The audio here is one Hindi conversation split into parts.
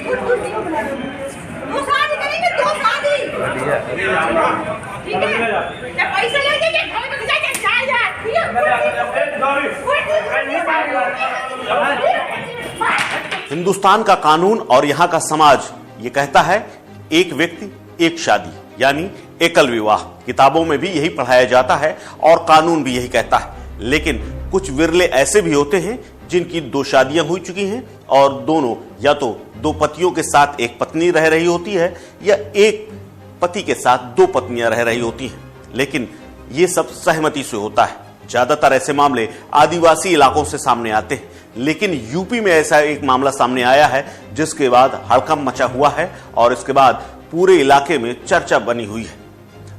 दो शादी करेंगे, दो शादी। ठीक है, क्या पैसे लेके क्या घर में जाके जाए जा, ठीक है। हिंदुस्तान का कानून और यहाँ का समाज ये कहता है एक व्यक्ति एक शादी, यानी एकल विवाह। किताबों में भी यही पढ़ाया जाता है और कानून भी यही कहता है। लेकिन कुछ विरले ऐसे भी होते हैं जिनकी दो शादियां हो चुकी हैं और दोनों या तो दो पतियों के साथ एक पत्नी रह रही होती है या एक पति के साथ दो पत्नियां रह रही होती हैं, लेकिन ये सब सहमति से होता है। ज्यादातर ऐसे मामले आदिवासी इलाकों से सामने आते हैं, लेकिन यूपी में ऐसा एक मामला सामने आया है जिसके बाद हड़कंप मचा हुआ है और इसके बाद पूरे इलाके में चर्चा बनी हुई है।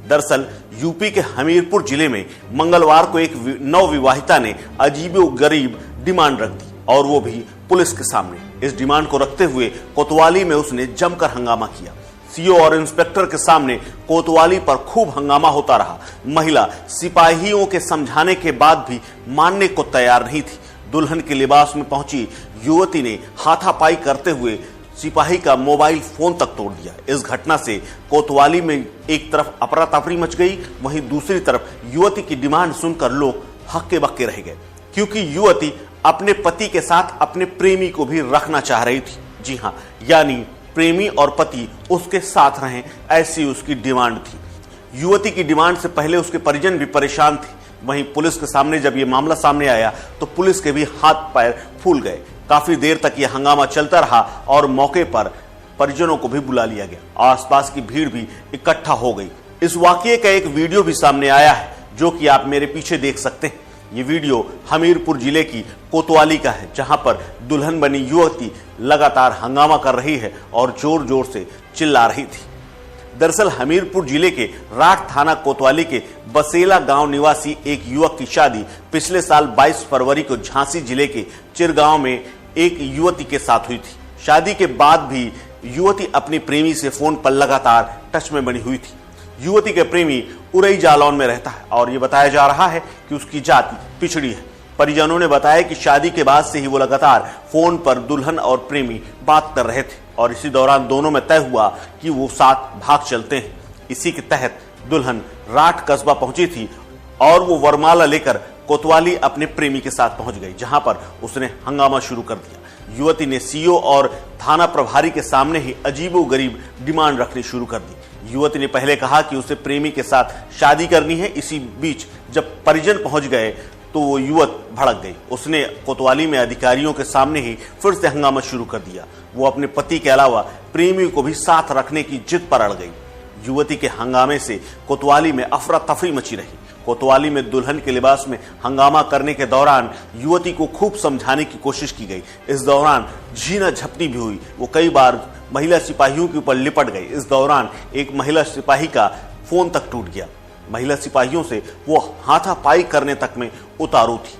दरअसल यूपी के हमीरपुर जिले में मंगलवार को एक नवविवाहिता ने अजीबोगरीब डिमांड रख दी और वो भी पुलिस के सामने। इस डिमांड को रखते हुए कोतवाली में उसने जमकर हंगामा किया। सीओ और इंस्पेक्टर के सामने कोतवाली पर खूब हंगामा होता रहा। महिला सिपाहियों के समझाने के बाद भी मानने को तैयार नहीं थी। दुल्हन के लिबास में पहुंची युवती ने हाथापाई करते हुए सिपाही का मोबाइल फोन तक तोड़ दिया। इस घटना से कोतवाली में एक तरफ अफरा तफरी मच गई, वहीं दूसरी तरफ युवती की डिमांड सुनकर लोग हक्के बक्के रह गए, क्योंकि युवती अपने पति के साथ अपने प्रेमी को भी रखना चाह रही थी। जी हाँ, यानी प्रेमी और पति उसके साथ रहें, ऐसी उसकी डिमांड थी। युवती की डिमांड से पहले उसके परिजन भी परेशान थे। वहीं पुलिस के सामने जब यह मामला सामने आया तो पुलिस के भी हाथ पैर फूल गए। काफी देर तक यह हंगामा चलता रहा और मौके पर परिजनों को भी बुला लिया गया। आसपास की भीड़ भी इकट्ठा हो गई। इस वाकये का एक वीडियो भी सामने आया है, जो कि आप मेरे पीछे देख सकते हैं। ये वीडियो हमीरपुर जिले की कोतवाली का है, जहां पर दुल्हन बनी युवती लगातार हंगामा कर रही है और जोर जोर से चिल्ला रही थी। दरअसल हमीरपुर जिले के राठ थाना कोतवाली के बसेला गांव निवासी एक युवक की शादी पिछले साल 22 फरवरी को झांसी जिले के चिरगांव में एक युवती के साथ हुई थी। शादी के बाद भी युवती अपनी प्रेमी से फोन पर लगातार टच में बनी हुई थी। युवती के प्रेमी उरई जालौन में रहता है और ये बताया जा रहा है कि उसकी जाति पिछड़ी है। परिजनों ने बताया कि शादी के बाद से ही वो लगातार फोन पर दुल्हन और प्रेमी बात कर रहे थे और इसी दौरान दोनों में तय हुआ कि वो साथ भाग चलते हैं। इसी के तहत दुल्हन राठ कस्बा पहुंची थी और वो वरमाला लेकर कोतवाली अपने प्रेमी के साथ पहुंच गई, जहां पर उसने हंगामा शुरू कर दिया। युवती ने सीओ और थाना प्रभारी के सामने ही अजीबोगरीब डिमांड रखनी शुरू कर दी। युवती ने पहले कहा कि उसे प्रेमी के साथ शादी करनी है। इसी बीच जब परिजन पहुंच गए तो वो युवक भड़क गई। उसने कोतवाली में अधिकारियों के सामने ही फिर से हंगामा शुरू कर दिया। वो अपने पति के अलावा प्रेमी को भी साथ रखने की जिद पर अड़ गई। युवती के हंगामे से कोतवाली में अफरा तफरी मची रही। कोतवाली में दुल्हन के लिबास में हंगामा करने के दौरान युवती को खूब समझाने की कोशिश की गई। इस दौरान झीना झपटी भी हुई। वो कई बार महिला सिपाहियों के ऊपर लिपट गई। इस दौरान एक महिला सिपाही का फोन तक टूट गया। महिला सिपाहियों से वो हाथापाई करने तक में उतारू थी।